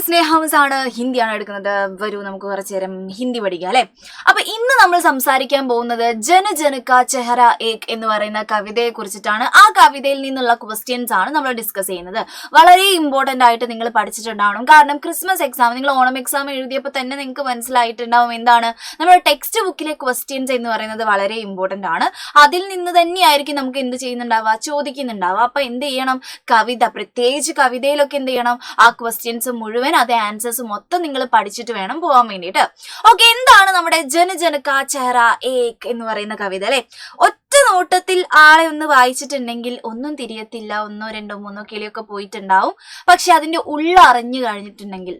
സ്നേഹംസ് ആണ് ഹിന്ദിയാണ് എടുക്കുന്നത്. വരൂ നമുക്ക് കുറച്ചു നേരം ഹിന്ദി പഠിക്കാം അല്ലെ. അപ്പൊ ഇന്ന് നമ്മൾ സംസാരിക്കാൻ പോകുന്നത് ജന ജനക ചെഹറ ഏക് എന്ന് പറയുന്ന കവിതയെ കുറിച്ചിട്ടാണ്. ആ കവിതയിൽ നിന്നുള്ള ക്വസ്റ്റ്യൻസ് ആണ് നമ്മൾ ഡിസ്കസ് ചെയ്യുന്നത്. വളരെ ഇമ്പോർട്ടന്റ് ആയിട്ട് നിങ്ങൾ പഠിച്ചിട്ടുണ്ടാവണം. കാരണം ക്രിസ്മസ് എക്സാം, നിങ്ങൾ ഓണം എക്സാം എഴുതിയപ്പോൾ തന്നെ നിങ്ങൾക്ക് മനസ്സിലായിട്ടുണ്ടാവും എന്താണ് നമ്മുടെ ടെക്സ്റ്റ് ബുക്കിലെ ക്വസ്റ്റ്യൻസ് എന്ന് പറയുന്നത് വളരെ ഇമ്പോർട്ടന്റ് ആണ്. അതിൽ നിന്ന് തന്നെയായിരിക്കും നമുക്ക് എന്ത് ചെയ്യുന്നുണ്ടാവുക, ചോദിക്കുന്നുണ്ടാവുക. അപ്പൊ എന്ത് ചെയ്യണം, കവിത, പ്രത്യേകിച്ച് കവിതയിലൊക്കെ എന്ത് ചെയ്യണം, ആ ക്വസ്റ്റ്യൻസ് മുഴുവൻ, അതേ ആൻസേഴ്സ് മൊത്തം നിങ്ങൾ പഠിച്ചിട്ട് വേണം പോകാൻ വേണ്ടിയിട്ട്. ഓക്കെ, എന്താണ് നമ്മുടെ ജന ജനക ചെഹറ ഏക് എന്ന് പറയുന്ന കവിത അല്ലെ. ഒറ്റ നോട്ടത്തിൽ ആളെ ഒന്ന് വായിച്ചിട്ടുണ്ടെങ്കിൽ ഒന്നും തിരിയത്തില്ല, 1 2 3 കിളിയൊക്കെ പോയിട്ടുണ്ടാവും. പക്ഷെ അതിന്റെ ഉള്ളറിഞ്ഞു കഴിഞ്ഞിട്ടുണ്ടെങ്കിൽ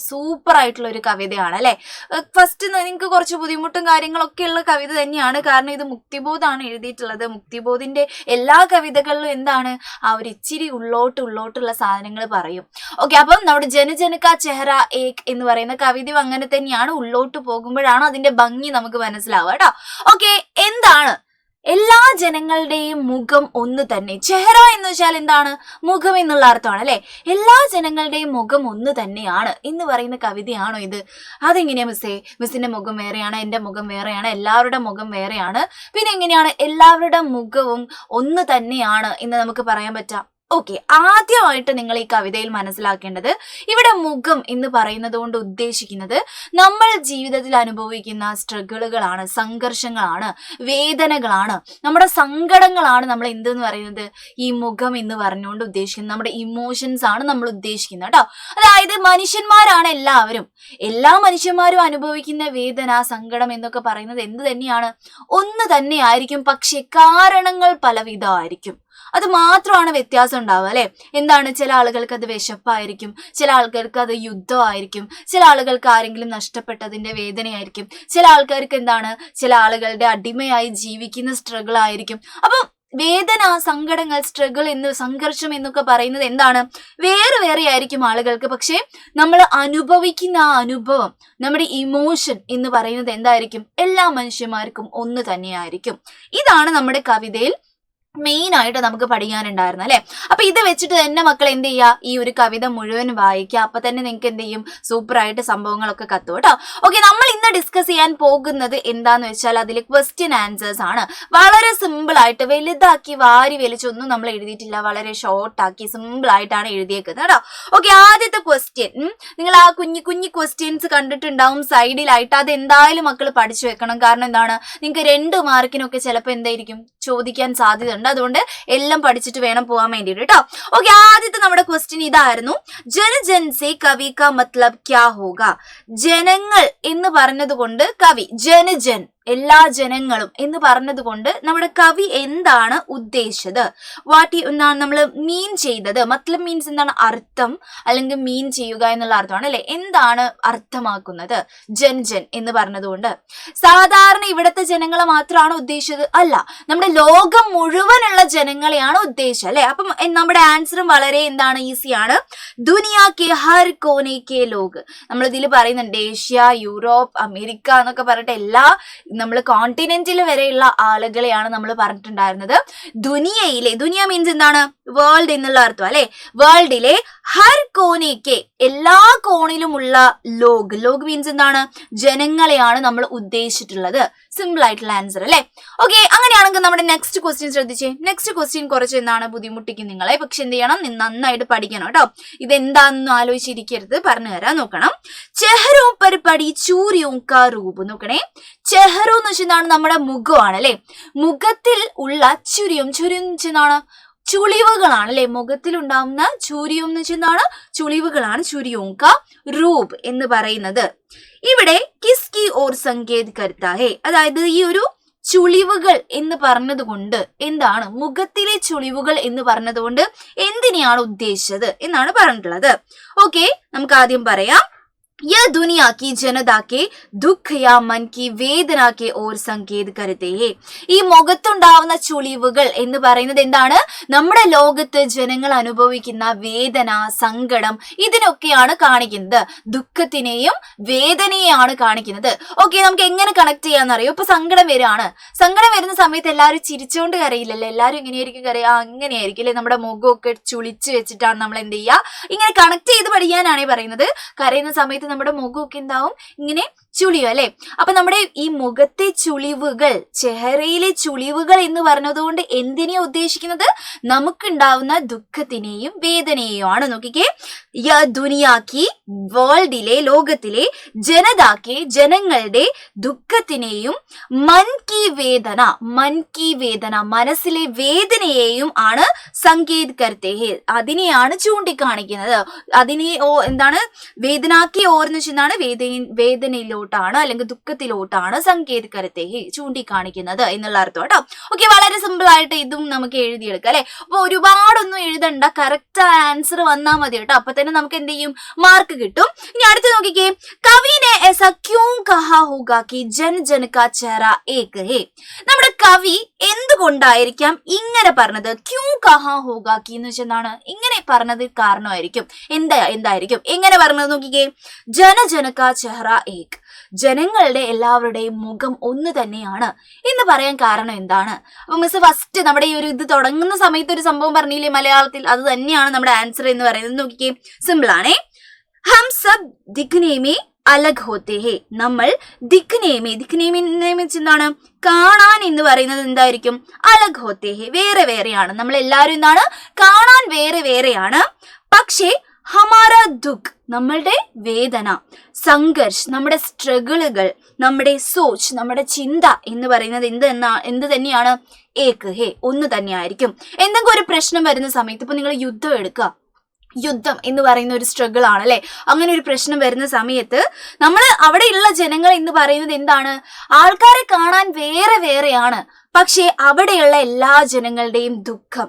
സൂപ്പർ ആയിട്ടുള്ള ഒരു കവിതയാണ് അല്ലെ. ഫസ്റ്റ് നിങ്ങൾക്ക് കുറച്ച് ബുദ്ധിമുട്ടും കാര്യങ്ങളൊക്കെ ഉള്ള കവിത തന്നെയാണ്. കാരണം ഇത് മുക്തിബോധാണ് എഴുതിയിട്ടുള്ളത്. മുക്തിബോധിന്റെ എല്ലാ കവിതകളിലും എന്താണ് ആ ഒരു ഇച്ചിരി ഉള്ളോട്ടുള്ള സാധനങ്ങൾ പറയും. ഓക്കെ, അപ്പം നമ്മുടെ ജന ജനക ചെഹറ ഏക് എന്ന് പറയുന്ന കവിതയും അങ്ങനെ തന്നെയാണ്. ഉള്ളോട്ട് പോകുമ്പോഴാണ് അതിന്റെ ഭംഗി നമുക്ക് മനസ്സിലാവുക കേട്ടോ. ഓക്കെ, എന്താണ് എല്ലാ ജനങ്ങളുടെയും മുഖം ഒന്ന് തന്നെ. ചെഹറ എന്ന് വെച്ചാൽ എന്താണ്, മുഖം എന്നുള്ള അർത്ഥമാണ് അല്ലെ. എല്ലാ ജനങ്ങളുടെയും മുഖം ഒന്ന് തന്നെയാണ് എന്ന് പറയുന്ന കവിതയാണോ ഇത്? അതെങ്ങനെയാ മിസ്സിന്റെ മുഖം വേറെയാണ്, എന്റെ മുഖം വേറെയാണ്, എല്ലാവരുടെ മുഖം വേറെയാണ്, പിന്നെ എങ്ങനെയാണ് എല്ലാവരുടെ മുഖവും ഒന്ന് തന്നെയാണ് എന്ന് നമുക്ക് പറയാൻ പറ്റാം? ഓക്കെ, ആദ്യമായിട്ട് നിങ്ങൾ ഈ കവിതയിൽ മനസ്സിലാക്കേണ്ടത്, ഇവിടെ മുഖം എന്ന് പറയുന്നത് കൊണ്ട് ഉദ്ദേശിക്കുന്നത് നമ്മൾ ജീവിതത്തിൽ അനുഭവിക്കുന്ന സ്ട്രഗിളുകളാണ്, സംഘർഷങ്ങളാണ്, വേദനകളാണ്, നമ്മുടെ സങ്കടങ്ങളാണ് നമ്മൾ എന്തെന്ന് പറയുന്നത് ഈ മുഖം എന്ന് പറഞ്ഞുകൊണ്ട് ഉദ്ദേശിക്കുന്നത്. നമ്മുടെ ഇമോഷൻസ് ആണ് നമ്മൾ ഉദ്ദേശിക്കുന്നത് കേട്ടോ. അതായത് മനുഷ്യന്മാരാണ് എല്ലാവരും, എല്ലാ മനുഷ്യന്മാരും അനുഭവിക്കുന്ന വേദന, സങ്കടം എന്നൊക്കെ പറയുന്നത് എന്ത് തന്നെയാണ്, ഒന്ന് തന്നെയായിരിക്കും. പക്ഷെ കാരണങ്ങൾ പലവിധമായിരിക്കും. അത് മാത്രമാണ് വ്യത്യാസം ഉണ്ടാവുക അല്ലെ. എന്താണ്, ചില ആളുകൾക്ക് അത് വിശപ്പായിരിക്കും, ചില ആൾക്കാർക്ക് അത് യുദ്ധമായിരിക്കും, ചില ആളുകൾക്ക് ആരെങ്കിലും നഷ്ടപ്പെട്ടതിന്റെ വേദനയായിരിക്കും, ചില ആൾക്കാർക്ക് എന്താണ്, ചില ആളുകളുടെ അടിമയായി ജീവിക്കുന്ന സ്ട്രഗിൾ ആയിരിക്കും. അപ്പം വേദന, സങ്കടങ്ങൾ, സ്ട്രഗിൾ എന്ന്, സംഘർഷം എന്നൊക്കെ പറയുന്നത് എന്താണ്, വേറെ ആയിരിക്കും ആളുകൾക്ക്. പക്ഷെ നമ്മൾ അനുഭവിക്കുന്ന ആ അനുഭവം, നമ്മുടെ ഇമോഷൻ എന്ന് പറയുന്നത് എന്തായിരിക്കും, എല്ലാ മനുഷ്യന്മാർക്കും ഒന്ന് തന്നെയായിരിക്കും. ഇതാണ് നമ്മുടെ കവിതയിൽ മെയിൻ ആയിട്ട് നമുക്ക് പഠിക്കാനുണ്ടായിരുന്നു അല്ലെ. അപ്പൊ ഇത് വെച്ചിട്ട് തന്നെ മക്കൾ എന്ത് ചെയ്യുക, ഈ ഒരു കവിത മുഴുവൻ വായിക്കുക. അപ്പൊ തന്നെ നിങ്ങൾക്ക് എന്ത് ചെയ്യും, സൂപ്പറായിട്ട് സംഭവങ്ങളൊക്കെ കത്തും കേട്ടോ. ഓക്കെ, നമ്മൾ ഇന്ന് ഡിസ്കസ് ചെയ്യാൻ പോകുന്നത് എന്താന്ന് വെച്ചാൽ അതിൽ ക്വസ്റ്റ്യൻ ആൻസേഴ്സ് ആണ്. വളരെ സിമ്പിൾ ആയിട്ട്, വലുതാക്കി വാരി വലിച്ചൊന്നും നമ്മൾ എഴുതിയിട്ടില്ല, വളരെ ഷോർട്ട് ആക്കി സിമ്പിൾ ആയിട്ടാണ് എഴുതിയേക്കുന്നത് കേട്ടോ. ഓക്കെ, ആദ്യത്തെ ക്വസ്റ്റ്യൻ, നിങ്ങൾ ആ കുഞ്ഞു ക്വസ്റ്റ്യൻസ് കണ്ടിട്ടുണ്ടാവും സൈഡിലായിട്ട്. അത് എന്തായാലും മക്കൾ പഠിച്ചു വെക്കണം. കാരണം എന്താണ്, നിങ്ങൾക്ക് 2 മാർക്കിനൊക്കെ ചിലപ്പോൾ എന്തായിരിക്കും ചോദിക്കാൻ സാധ്യത ഉണ്ട്. അതുകൊണ്ട് എല്ലാം പഠിച്ചിട്ട് വേണം പോകാൻ വേണ്ടിയിട്ട് കേട്ടോ. ഓക്കെ, ആദ്യത്തെ നമ്മുടെ ക്വസ്റ്റ്യൻ ഇതായിരുന്നു, ജൻ സേ കവി കാ മത്ലബ് ക്യാ ഹോഗ. ജനങ്ങൾ എന്ന് പറഞ്ഞത് കൊണ്ട് കവി, ജൻ എല്ലാ ജനങ്ങളും എന്ന് പറഞ്ഞത് കൊണ്ട് നമ്മുടെ കവി എന്താണ് ഉദ്ദേശിച്ചത്, എന്താണ് നമ്മൾ മീൻ ചെയ്തത്. മത്ലബ് മീൻസ് എന്താണ്, അർത്ഥം അല്ലെങ്കിൽ മീൻ ചെയ്യുക എന്നുള്ള അർത്ഥമാണ് അല്ലെ. എന്താണ് അർത്ഥമാക്കുന്നത് ജൻ എന്ന് പറഞ്ഞതുകൊണ്ട്? സാധാരണ ഇവിടുത്തെ ജനങ്ങളെ മാത്രമാണ് ഉദ്ദേശിച്ചത്? അല്ല, നമ്മുടെ ലോകം മുഴുവനുള്ള ജനങ്ങളെയാണ് ഉദ്ദേശിച്ചത് അല്ലെ. അപ്പം നമ്മുടെ ആൻസറും വളരെ എന്താണ്, ഈസിയാണ്. ദുനിയാ കെ ഹർ കോനെ കെ ലോഗ്. നമ്മൾ ഇതിൽ പറയുന്നുണ്ട് ഏഷ്യ, യൂറോപ്പ്, അമേരിക്ക എന്നൊക്കെ പറഞ്ഞിട്ട് എല്ലാ നമ്മൾ കോണ്ടിനെന്റിൽ വരെയുള്ള ആളുകളെയാണ് നമ്മൾ പറഞ്ഞിട്ടുണ്ടായിരുന്നത്. ദുനിയയിലെ, ദുനിയ മീൻസ് എന്താണ്, വേൾഡ് എന്നുള്ള അർത്ഥം അല്ലെ. വേൾഡിലെ ഹർ കോനേക്ക്, എല്ലാ കോണിലുമുള്ള ലോഗ് മീൻസ് എന്താണ്, ജനങ്ങളെയാണ് നമ്മൾ ഉദ്ദേശിച്ചിട്ടുള്ളത്. സിമ്പിൾ ആയിട്ടുള്ള ആൻസർ അല്ലെ. ഓക്കെ, അങ്ങനെയാണെങ്കിൽ നമ്മുടെ നെക്സ്റ്റ് ക്വസ്റ്റ്യൻ ശ്രദ്ധിച്ചേ. നെക്സ്റ്റ് ക്വസ്റ്റ്യൻ കുറച്ച് എന്താണ് ബുദ്ധിമുട്ടിക്കും നിങ്ങളെ, പക്ഷെ എന്ത് ചെയ്യണം, നന്നായിട്ട് പഠിക്കണം കേട്ടോ. ഇതെന്താണെന്ന് ആലോചിച്ചിരിക്കരുത്, പറഞ്ഞു തരാൻ നോക്കണം. ചെഹ്റോ പർ പടി ചൂരിയോ കാ രൂപ്. നോക്കണേ, ചെഹ്റോ എന്ന് വെച്ചാൽ നമ്മുടെ മുഖമാണ് അല്ലെ. മുഖത്തിൽ ഉള്ള ചുരിയും എന്താണ്, ചുളിവുകളാണ് അല്ലെ. മുഖത്തിൽ ഉണ്ടാവുന്ന ചുരിയും എന്ന് വെച്ചാൽ ചുളിവുകളാണ്. ചുരിയോങ്ക രൂപ് എന്ന് പറയുന്നത് ഇവിടെ കിസ്കി ഓർ സങ്കേത് കർത്താ ഹേ. അതായത് ഈ ഒരു ചുളിവുകൾ എന്ന് പറഞ്ഞത് കൊണ്ട് എന്താണ്, മുഖത്തിലെ ചുളിവുകൾ എന്ന് പറഞ്ഞത് കൊണ്ട് എന്തിനെയാണ് ഉദ്ദേശിച്ചത് എന്നാണ് പറഞ്ഞിട്ടുള്ളത്. ഓക്കെ, നമുക്ക് ആദ്യം പറയാം. यह दुनिया की जनता के दुख या मन की വേദന के ഓർ സംകേത് करते हैं. ഈ മുഖത്തുണ്ടാവുന്ന ചുളിവുകൾ എന്ന് പറയുന്നത് എന്താണ്? നമ്മുടെ ലോകത്ത് ജനങ്ങൾ അനുഭവിക്കുന്ന വേദന, സങ്കടം ഇതിനൊക്കെയാണ് കാണിക്കുന്നത്. ദുഃഖത്തിനെയും വേദനയെയാണ് കാണിക്കുന്നത്. ഓക്കെ, നമുക്ക് എങ്ങനെ കണക്ട് ചെയ്യാന്നറിയോ? ഇപ്പൊ സങ്കടം വരുന്ന സമയത്ത് എല്ലാവരും ചിരിച്ചുകൊണ്ട് കരയില്ലല്ലോ, എല്ലാവരും എങ്ങനെയായിരിക്കും കരയാ? അങ്ങനെയായിരിക്കും അല്ലെ? നമ്മുടെ മുഖമൊക്കെ ചുളിച്ച് വെച്ചിട്ടാണ് നമ്മൾ എന്ത് ചെയ്യുക? ഇങ്ങനെ കണക്ട് ചെയ്ത് പഠിക്കാനാണ് പറയുന്നത്. കരയുന്ന സമയത്ത് നമ്മുടെ മുഖമൊക്കെ എന്താവും? ഇങ്ങനെ ചുളിയും അല്ലെ? അപ്പൊ നമ്മുടെ ഈ മുഖത്തെ ചുളിവുകൾ, ചെഹറയിലെ ചുളിവുകൾ എന്ന് പറഞ്ഞതുകൊണ്ട് എന്തിനെയാ ഉദ്ദേശിക്കുന്നത്? നമുക്കുണ്ടാവുന്ന ദുഃഖത്തിനെയും വേദനയെയും ആണ്. നോക്കിക്കേ, ദുനിയാക്കി വേൾഡിലെ, ലോകത്തിലെ ജനതാക്കെ, ജനങ്ങളുടെ ദുഃഖത്തിനെയും മൻ കി വേദന, മനസ്സിലെ വേദനയെയും ആണ് സംകേത് കർത്തേ ഹേ, അതിനെയാണ് ചൂണ്ടിക്കാണിക്കുന്നത്. അതിനെ എന്താണ്? വേദനാക്കി ഓർന്ന് വെച്ചാണ് വേദനയിലോട്ടാണ് അല്ലെങ്കിൽ ദുഃഖത്തിലോട്ടാണ് സംകേത് കർത്തേ ഹേ ചൂണ്ടിക്കാണിക്കുന്നത് എന്നുള്ള അർത്ഥം കേട്ടോ. ഓക്കെ, വളരെ സിമ്പിൾ ആയിട്ട് ഇതും നമുക്ക് എഴുതിയെടുക്കാം അല്ലെ? അപ്പൊ ഒരുപാടൊന്നും എഴുതണ്ട, കറക്റ്റ് ആൻസർ വന്നാൽ മതി കേട്ടോ. അപ്പൊ തന്നെ നമുക്ക് എന്ത് ചെയ്യും? മാർക്ക് കിട്ടും. ഇനി അടുത്ത് നോക്കിക്കേ, കവിനെ ऐसा क्यों कहा होगा कि जन जन का चेहरा एक है. നമ്മുടെ കവി എന്തുകൊണ്ടായിരിക്കാം ഇങ്ങനെ പറഞ്ഞത്? ക്യൂ കഹാ ഹോഗാ കി എന്ന് വെച്ചാൽ എന്താണ്? ഇങ്ങനെ പറഞ്ഞത് കാരണമായിരിക്കും. എന്തായിരിക്കും എങ്ങനെ പറഞ്ഞത്? നോക്കിക്കേ, ജന ജന കാ ചെഹറ ഏക്, ജനങ്ങളുടെ എല്ലാവരുടെയും മുഖം ഒന്ന് തന്നെയാണ് എന്ന് പറയാൻ കാരണം എന്താണ്? അപ്പൊ മിസ് ഫസ്റ്റ് നമ്മുടെ ഈ ഒരു ഇത് തുടങ്ങുന്ന സമയത്ത് ഒരു സംഭവം പറഞ്ഞില്ലേ മലയാളത്തിൽ, അത് തന്നെയാണ് നമ്മുടെ ആൻസർ എന്ന് പറയുന്നത്. നോക്കിക്കേ, സിമ്പിൾ ആണേ. ഹം സബ് ദിഖ്നെ മേ അലഗ് ഹോത്തെ ഹേ, നമ്മൾ ദിഖ്നേമേ എന്താണ്? കാണാൻ എന്ന് പറയുന്നത് എന്തായിരിക്കും? അലഗ് ഹോത്തെ ഹേ, വേറെ വേറെയാണ്. നമ്മൾ എല്ലാവരും എന്താണ്? കാണാൻ വേറെ വേറെയാണ്. പക്ഷേ ഹമാര ദുഃഖ്, നമ്മളുടെ വേദന, സംഘർഷ്, നമ്മുടെ സ്ട്രഗിളുകൾ, നമ്മുടെ സോച്ച്, നമ്മുടെ ചിന്ത എന്ന് പറയുന്നത് എന്ത് തന്നെയാണ്? ഏക് ഹേ, ഒന്ന് തന്നെയായിരിക്കും. എന്തെങ്കിലും ഒരു പ്രശ്നം വരുന്ന സമയത്ത്, ഇപ്പൊ നിങ്ങൾ യുദ്ധം എടുക്കുക, യുദ്ധം എന്ന് പറയുന്ന ഒരു സ്ട്രഗിൾ ആണ് അല്ലെ? അങ്ങനെ ഒരു പ്രശ്നം വരുന്ന സമയത്ത് നമ്മൾ അവിടെയുള്ള ജനങ്ങൾ എന്ന് പറയുന്നത് എന്താണ്? ആൾക്കാരെ കാണാൻ വേറെ വേറെയാണ്. പക്ഷേ അവിടെയുള്ള എല്ലാ ജനങ്ങളുടെയും ദുഃഖം,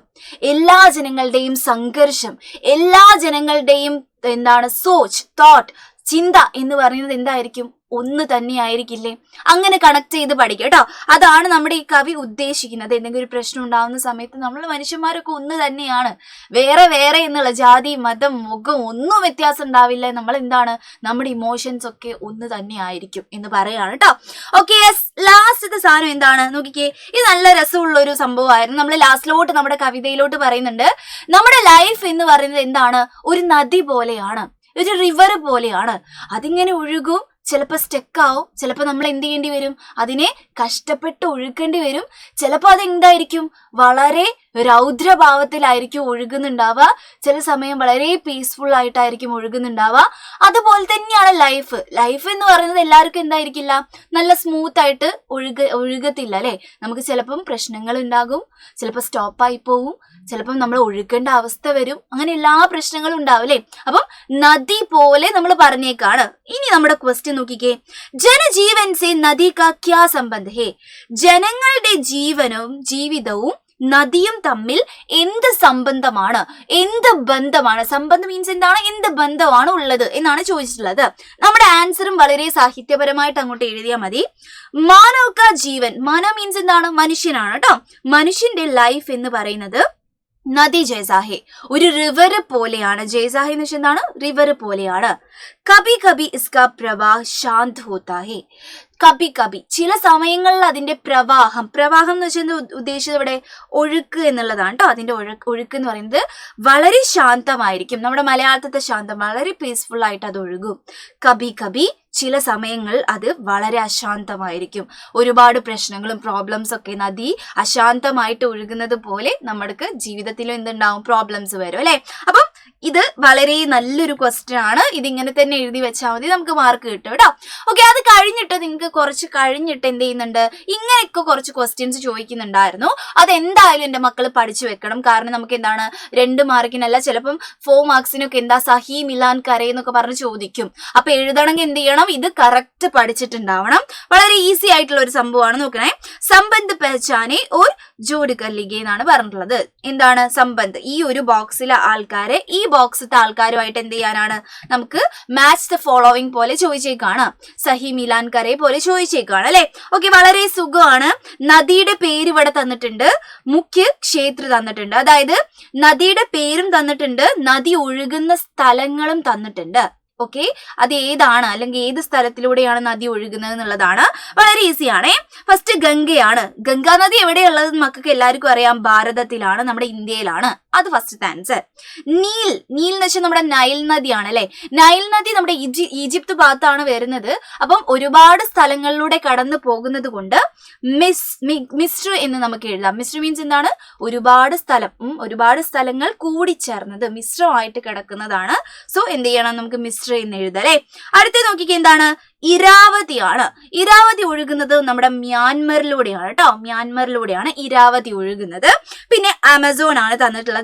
എല്ലാ ജനങ്ങളുടെയും സംഘർഷം, എല്ലാ ജനങ്ങളുടെയും എന്താണ്? സോച്ച്, തോട്ട്, ചിന്ത എന്ന് പറയുന്നത് എന്തായിരിക്കും? ഒന്ന് തന്നെയായിരിക്കില്ലേ? അങ്ങനെ കണക്ട് ചെയ്ത് പഠിക്കുക കേട്ടോ. അതാണ് നമ്മുടെ ഈ കവി ഉദ്ദേശിക്കുന്നത്. എന്തെങ്കിലും ഒരു പ്രശ്നം ഉണ്ടാകുന്ന സമയത്ത് നമ്മൾ മനുഷ്യന്മാരൊക്കെ ഒന്ന് തന്നെയാണ്, വേറെ വേറെ എന്നുള്ള ജാതി, മതം, മുഖം ഒന്നും വ്യത്യാസം ഉണ്ടാവില്ല. നമ്മൾ എന്താണ്? നമ്മുടെ ഇമോഷൻസ് ഒക്കെ ഒന്ന് തന്നെ ആയിരിക്കും എന്ന് പറയാണ് കേട്ടോ. ഓക്കെ, ലാസ്റ്റത്തെ സാധനം എന്താണ്? നോക്കിക്കേ, ഇത് നല്ല രസമുള്ള ഒരു സംഭവമായിരുന്നു. നമ്മൾ ലാസ്റ്റിലോട്ട് നമ്മുടെ കവിതയിലോട്ട് പറയുന്നുണ്ട്, നമ്മുടെ ലൈഫ് എന്ന് പറയുന്നത് എന്താണ്? ഒരു നദി പോലെയാണ്, ഒരു റിവർ പോലെയാണ്. അതിങ്ങനെ ഒഴുകും, ചിലപ്പോൾ സ്റ്റെക്കാവും, ചിലപ്പോൾ നമ്മൾ എന്ത് ചെയ്യേണ്ടി വരും? അതിനെ കഷ്ടപ്പെട്ട് ഒഴുക്കേണ്ടി വരും. ചിലപ്പോൾ അതെന്തായിരിക്കും? വളരെ രൗദ്രഭാവത്തിലായിരിക്കും ഒഴുകുന്നുണ്ടാവുക, ചില സമയം വളരെ പീസ്ഫുൾ ആയിട്ടായിരിക്കും ഒഴുകുന്നുണ്ടാവുക. അതുപോലെ തന്നെയാണ് ലൈഫ് എന്ന് പറയുന്നത് എല്ലാവർക്കും എന്തായിരിക്കില്ല? നല്ല സ്മൂത്ത് ആയിട്ട് ഒഴുകത്തില്ല അല്ലെ? നമുക്ക് ചിലപ്പം പ്രശ്നങ്ങൾ ഉണ്ടാകും, ചിലപ്പോൾ സ്റ്റോപ്പായി പോവും, ചിലപ്പം നമ്മൾ ഒഴുക്കേണ്ട അവസ്ഥ വരും, അങ്ങനെ എല്ലാ പ്രശ്നങ്ങളും ഉണ്ടാവും അല്ലെ? അപ്പം നദി പോലെ നമ്മൾ പറഞ്ഞേക്കാണ്. ഇനി നമ്മുടെ ക്വസ്റ്റ്യൻ നോക്കിക്കേ, ജനജീവൻ സേ നദി കാ ക്യാ സംബന്ധ ഹേ, ജനങ്ങളുടെ ജീവിതവും നദിയും തമ്മിൽ എന്ത് സംബന്ധമാണ്, എന്ത് ബന്ധമാണ്? സംബന്ധം മീൻസ് എന്താണ്? എന്ത് ബന്ധമാണ് ഉള്ളത് എന്നാണ് ചോദിച്ചിട്ടുള്ളത്. നമ്മുടെ ആൻസറും വളരെ സാഹിത്യപരമായിട്ട് അങ്ങോട്ട് എഴുതിയാൽ മതി. മാനവ് കാ ജീവൻ, മാനവ് മീൻസ് എന്താണ്? മനുഷ്യനാണ് കേട്ടോ. മനുഷ്യന്റെ ലൈഫ് എന്ന് പറയുന്നത് നദി ജൈസാഹെ, ഒരു റിവർ പോലെയാണ്. ജൈസാഹെ എന്ന് വെച്ചാൽ എന്താണ്? റിവർ പോലെയാണ്. കബി കബി ഇസ്കാ പ്രവാഹ് ശാന്ത് ഹോത്താ ഹെ, കബി കബി ചില സമയങ്ങളിൽ അതിന്റെ പ്രവാഹം എന്ന് വെച്ചാൽ ഉദ്ദേശിച്ചത് ഇവിടെ ഒഴുക്ക് എന്നുള്ളതാണ് കേട്ടോ. അതിന്റെ ഒഴുക്ക് എന്ന് പറയുന്നത് വളരെ ശാന്തമായിരിക്കും. നമ്മുടെ മലയാളത്തിലെ ശാന്തം, വളരെ പീസ്ഫുൾ ആയിട്ട് അത് ഒഴുകും. കബി കബി ചില സമയങ്ങൾ അത് വളരെ അശാന്തമായിരിക്കും. ഒരുപാട് പ്രശ്നങ്ങളും പ്രോബ്ലംസ് ഒക്കെ നദി അശാന്തമായിട്ട് ഒഴുകുന്നത് പോലെ നമ്മുടെ ജീവിതത്തിലും എന്തുണ്ടാവും? പ്രോബ്ലംസ് വരും അല്ലെ? അപ്പം ഇത് വളരെ നല്ലൊരു ക്വസ്റ്റ്യൻ ആണ്. ഇതിങ്ങനെ തന്നെ എഴുതി വെച്ചാൽ മതി, നമുക്ക് മാർക്ക് കിട്ടും കേട്ടോ. ഓക്കെ, അത് കഴിഞ്ഞിട്ട് നിങ്ങൾക്ക് കുറച്ച് കഴിഞ്ഞിട്ട് എന്ത് ചെയ്യുന്നുണ്ട്? ഇങ്ങനെയൊക്കെ കുറച്ച് ക്വസ്റ്റ്യൻസ് ചോദിക്കുന്നുണ്ടായിരുന്നു. അതെന്തായാലും എൻ്റെ മക്കൾ പഠിച്ചു വെക്കണം. കാരണം നമുക്ക് എന്താണ് 2 മാർക്കിനല്ല, ചിലപ്പം 4 മാർക്സിനൊക്കെ എന്താ സഹി മിലാൻ കരേ എന്നൊക്കെ പറഞ്ഞ് ചോദിക്കും. അപ്പൊ എഴുതണമെങ്കിൽ എന്ത് ചെയ്യണം? ഇത് കറക്റ്റ് പഠിച്ചിട്ടുണ്ടാവണം. വളരെ ഈസി ആയിട്ടുള്ള ഒരു സംഭവമാണ്. നോക്കണേ, സംബന്ധ് പെഹചാനെ ഓർ ജോഡ് കല്ലിഗെ എന്നാണ് പറഞ്ഞിട്ടുള്ളത്. എന്താണ് സംബന്ധ്? ഈ ഒരു ബോക്സിലെ ആൾക്കാരെ ഈ ഈ ബോക്സത്തെ ആൾക്കാരുമായിട്ട് എന്ത് ചെയ്യാനാണ്, നമുക്ക് മാച്ച് ദ ഫോളോവിങ് പോലെ ചോദിച്ചേക്കാണ്, സഹി മിലാൻ കരെ പോലെ ചോദിച്ചേക്കാണ് അല്ലെ. ഓക്കെ, വളരെ സുഖമാണ്. നദിയുടെ പേര് ഇവിടെ തന്നിട്ടുണ്ട്, മുഖ്യ ക്ഷേത്ര തന്നിട്ടുണ്ട്, അതായത് നദിയുടെ പേരും തന്നിട്ടുണ്ട്, നദി ഒഴുകുന്ന സ്ഥലങ്ങളും തന്നിട്ടുണ്ട്. ഓക്കെ, അത് ഏതാണ് അല്ലെങ്കിൽ ഏത് സ്ഥലത്തിലൂടെയാണ് നദി ഒഴുകുന്നത് എന്നുള്ളതാണ്. വളരെ ഈസിയാണേ. ഫസ്റ്റ് ഗംഗയാണ്. ഗംഗാ നദി എവിടെയുള്ളത് മക്കൾക്ക് എല്ലാവർക്കും അറിയാം, ഭാരതത്തിലാണ്, നമ്മുടെ ഇന്ത്യയിലാണ്. അത് ഫസ്റ്റത്തെ ആൻസർ. നീൽ എന്ന് വെച്ചാൽ നമ്മുടെ നൈൽ നദിയാണ് അല്ലെ. നൈൽ നദി നമ്മുടെ ഈജിപ്ത് ഭാഗത്താണ് വരുന്നത്. അപ്പം ഒരുപാട് സ്ഥലങ്ങളിലൂടെ കടന്നു പോകുന്നത് കൊണ്ട് മിസ്ർ എന്ന് നമുക്ക് എഴുതാം. മിസ്ർ മീൻസ് എന്താണ്, ഒരുപാട് സ്ഥലം, ഒരുപാട് സ്ഥലങ്ങൾ കൂടിച്ചേർന്നത് മിശ്രമായിട്ട് കിടക്കുന്നതാണ്. സോ എന്ത് ചെയ്യണം, നമുക്ക് മിസ്ർ എന്ന് എഴുതാം അല്ലെ. അടുത്ത നോക്കിക്കേ, എന്താണ്, ഇരാവതിയാണ്. ഇരാവതി ഒഴുകുന്നത് നമ്മുടെ മ്യാൻമറിലൂടെയാണ് കേട്ടോ, മ്യാൻമറിലൂടെയാണ് ഇരാവതി ഒഴുകുന്നത്. പിന്നെ ആമസോൺ ആണ് തന്നിട്ടുള്ളത്.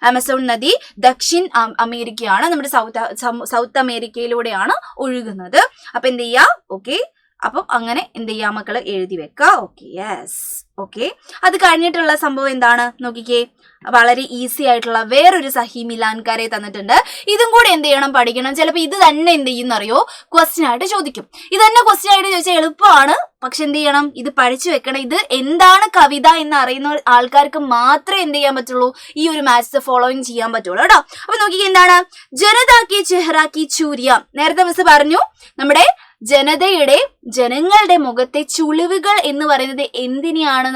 ആമസോൺ നദി ദക്ഷിൺ അമേരിക്കയാണ്, നമ്മുടെ സൗത്ത് അമേരിക്കയിലൂടെയാണ് ഒഴുകുന്നത്. അപ്പൊ എന്ത് ചെയ്യാ, ഓക്കെ, അപ്പം അങ്ങനെ എന്ത് ചെയ്യാ മക്കള്, എഴുതി വെക്ക. Okay, yes. ഓക്കെ, അത് കഴിഞ്ഞിട്ടുള്ള സംഭവം എന്താണ് നോക്കിക്കേ, വളരെ ഈസി ആയിട്ടുള്ള വേറൊരു സഹി മിലാൻ കരെ തന്നിട്ടുണ്ട്. ഇതും കൂടി എന്ത് ചെയ്യണം, പഠിക്കണം. ചിലപ്പോൾ ഇത് തന്നെ എന്ത് ചെയ്യുന്നറിയോ, ക്വസ്റ്റ്യൻ ആയിട്ട് ചോദിക്കും. ഇത് തന്നെ ക്വസ്റ്റ്യൻ ആയിട്ട് ചോദിച്ചാൽ എളുപ്പമാണ്, പക്ഷെ എന്ത് ചെയ്യണം, ഇത് പഠിച്ചു വെക്കണം. ഇത് എന്താണ് കവിത എന്ന് അറിയുന്ന ആൾക്കാർക്ക് മാത്രമേ എന്ത് ചെയ്യാൻ പറ്റുള്ളൂ, ഈ ഒരു മാച്ച് ഫോളോയിങ് ചെയ്യാൻ പറ്റുള്ളൂ കേട്ടോ. അപ്പൊ നോക്കിക്കേ, എന്താണ്, ജനതാക്കി ചെഹ്റാക്കി ചൂരിയ. നേരത്തെ മിസ് പറഞ്ഞു, നമ്മുടെ ജനങ്ങളുടെ മുഖത്തെ ചുളിവുകൾ എന്ന് പറയുന്നത് എന്തിനെയാണ്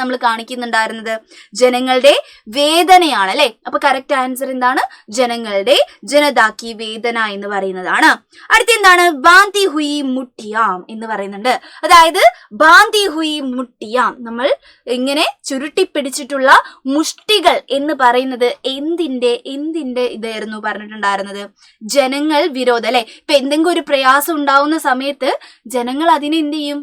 നമ്മൾ കാണിക്കുന്നുണ്ടായിരുന്നത്, ജനങ്ങളുടെ വേദനയാണ് അല്ലെ. അപ്പൊ കറക്റ്റ് ആൻസർ എന്താണ്, ജനതാക്കി വേദന എന്ന് പറയുന്നതാണ്. അടുത്ത എന്താണ്, ബാന്തി ഹുയി മുട്ടിയാം എന്ന് പറയുന്നുണ്ട്. അതായത് ബാന്തി ഹുയി മുട്ടിയാം, നമ്മൾ ഇങ്ങനെ ചുരുട്ടിപ്പിടിച്ചിട്ടുള്ള മുഷ്ടികൾ എന്ന് പറയുന്നത് എന്തിന്റെ ഇതായിരുന്നു പറഞ്ഞിട്ടുണ്ടായിരുന്നത്, ജനങ്ങൾ വിരോധം അല്ലെ. ഇപ്പൊ എന്തെങ്കിലും ഒരു പ്രയാസം ഉണ്ടാവുന്ന സമയത്ത് ജനങ്ങൾ അതിനെ എന്ത് ചെയ്യും,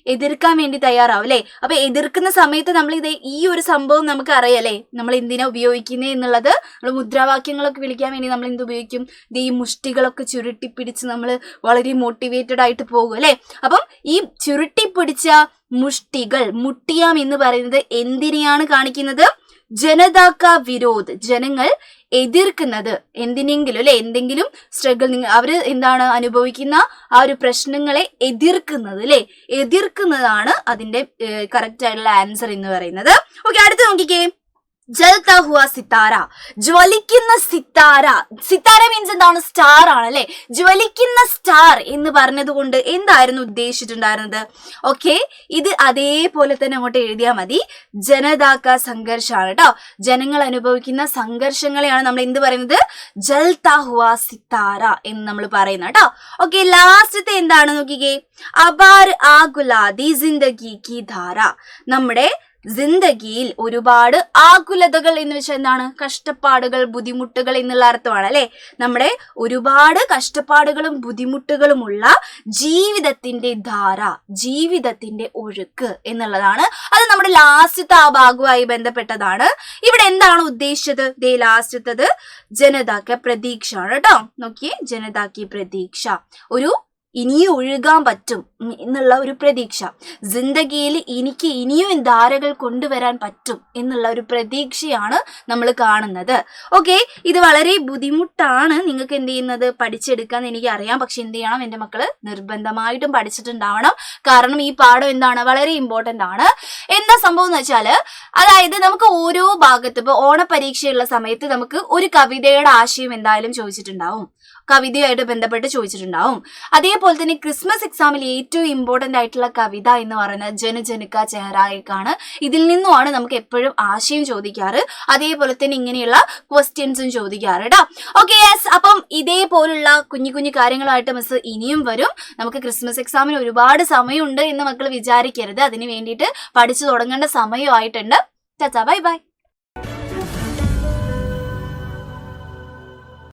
എതിർക്കാൻ വേണ്ടി തയ്യാറാവും അല്ലെ. അപ്പൊ എതിർക്കുന്ന സമയത്ത് നമ്മൾ ഈ ഒരു സംഭവം നമുക്ക് അറിയാലേ, നമ്മൾ എന്തിനാ ഉപയോഗിക്കുന്നത് എന്നുള്ളത്. നമ്മൾ മുദ്രാവാക്യങ്ങളൊക്കെ വിളിക്കാൻ വേണ്ടി നമ്മൾ എന്ത് ഉപയോഗിക്കും, ഈ മുഷ്ടികളൊക്കെ ചുരുട്ടിപ്പിടിച്ച് നമ്മൾ വളരെ മോട്ടിവേറ്റഡ് ആയിട്ട് പോകും അല്ലെ. അപ്പം ഈ ചുരുട്ടിപ്പിടിച്ച മുഷ്ടികൾ, മുട്ടിയാം എന്ന് പറയുന്നത് എന്തിനെയാണ് കാണിക്കുന്നത്, ജനതാക്ക വിരോധ്, ജനങ്ങൾ എതിർക്കുന്നത് എന്തിനെങ്കിലും അല്ലെ, എന്തെങ്കിലും സ്ട്രഗിൾ, അവര് എന്താണ് അനുഭവിക്കുന്ന ആ ഒരു പ്രശ്നങ്ങളെ എതിർക്കുന്നത് അല്ലെ, എതിർക്കുന്നതാണ് അതിന്റെ കറക്റ്റ് ആയിട്ടുള്ള ആൻസർ എന്ന് പറയുന്നത്. ഓക്കെ, അടുത്ത് നോക്കിക്കേ, ജൽത്താ ഹുവ സിത്താര, ജ്വലിക്കുന്ന സിത്താര. സിത്താര മീൻസ് എന്താണ്, സ്റ്റാർ ആണ് അല്ലെ. ജ്വലിക്കുന്ന സ്റ്റാർ എന്ന് പറഞ്ഞത് കൊണ്ട് എന്തായിരുന്നു ഉദ്ദേശിച്ചിട്ടുണ്ടായിരുന്നത്. ഓക്കെ, ഇത് അതേപോലെ തന്നെ അങ്ങോട്ട് എഴുതിയാൽ മതി. ജനതാക്ക സംഘർഷമാണ് കേട്ടോ, ജനങ്ങൾ അനുഭവിക്കുന്ന സംഘർഷങ്ങളെയാണ് നമ്മൾ എന്ത് പറയുന്നത്, ജൽത്താ ഹുവ സിത്താര എന്ന് നമ്മൾ പറയുന്നത് കേട്ടോ. ഓക്കെ, ലാസ്റ്റത്തെ എന്താണ് നോക്കിക്കേ, അബാർ ആകുലാദി ജിന്ദഗി കി ധാര. നമ്മുടെ ജിന്ദഗിയിൽ ഒരുപാട് ആകുലതകൾ എന്ന് വെച്ചാൽ എന്താണ്, കഷ്ടപ്പാടുകൾ, ബുദ്ധിമുട്ടുകൾ എന്നുള്ള അർത്ഥമാണ് അല്ലെ. നമ്മുടെ ഒരുപാട് കഷ്ടപ്പാടുകളും ബുദ്ധിമുട്ടുകളുമുള്ള ജീവിതത്തിന്റെ ധാര, ജീവിതത്തിന്റെ ഒഴുക്ക് എന്നുള്ളതാണ്. അത് നമ്മുടെ ലാസ്റ്റത്തെ ആ ഭാഗവുമായി ബന്ധപ്പെട്ടതാണ്. ഇവിടെ എന്താണ് ഉദ്ദേശിച്ചത്, ദേ ലാസ്റ്റത്തത് ജനതാക്കി പ്രതീക്ഷ ആണ് കേട്ടോ. നോക്കിയേ, ജനതാക്കി പ്രതീക്ഷ, ഒരു ഇനിയും ഒഴുകാൻ പറ്റും എന്നുള്ള ഒരു പ്രതീക്ഷ, ജിന്ദഗിയിൽ എനിക്ക് ഇനിയും ധാരകൾ കൊണ്ടുവരാൻ പറ്റും എന്നുള്ള ഒരു പ്രതീക്ഷയാണ് നമ്മൾ കാണുന്നത്. ഓക്കെ, ഇത് വളരെ ബുദ്ധിമുട്ടാണ് നിങ്ങൾക്ക് എന്ത് ചെയ്യുന്നത്, പഠിച്ചെടുക്കാൻ എനിക്ക് അറിയാം. പക്ഷെ എന്ത് ചെയ്യണം, എൻ്റെ മക്കള് നിർബന്ധമായിട്ടും പഠിച്ചിട്ടുണ്ടാവണം. കാരണം ഈ പാഠം എന്താണ്, വളരെ ഇമ്പോർട്ടന്റ് ആണ്. എന്താ സംഭവം എന്ന് വെച്ചാല്, അതായത് നമുക്ക് ഓരോ ഭാഗത്ത്, ഇപ്പൊ ഓണപരീക്ഷയുള്ള സമയത്ത് നമുക്ക് ഒരു കവിതയുടെ ആശയം എന്തായാലും ചോദിച്ചിട്ടുണ്ടാവും, കവിതയായിട്ട് ബന്ധപ്പെട്ട് ചോദിച്ചിട്ടുണ്ടാവും. അതേപോലെ തന്നെ ക്രിസ്മസ് എക്സാമിൽ ഏറ്റവും ഇമ്പോർട്ടന്റ് ആയിട്ടുള്ള കവിത എന്ന് പറയുന്നത് ജനജനുക്ക ചെഹ്റായേക്കാണ്. ഇതിൽ നിന്നുമാണ് നമുക്ക് എപ്പോഴും ആശയം ചോദിക്കാറ്, അതേപോലെ തന്നെ ഇങ്ങനെയുള്ള ക്വസ്റ്റ്യൻസും ചോദിക്കാറ് കേട്ടോ. Okay, yes. അപ്പം ഇതേപോലുള്ള കുഞ്ഞു കുഞ്ഞു കാര്യങ്ങളായിട്ട് മിസ് ഇനിയും വരും. നമുക്ക് ക്രിസ്മസ് എക്സാമിന് ഒരുപാട് സമയമുണ്ട് എന്ന് മക്കൾ വിചാരിക്കരുത്. അതിന് വേണ്ടിയിട്ട് പഠിച്ചു തുടങ്ങേണ്ട സമയമായിട്ടുണ്ട്. Bye by.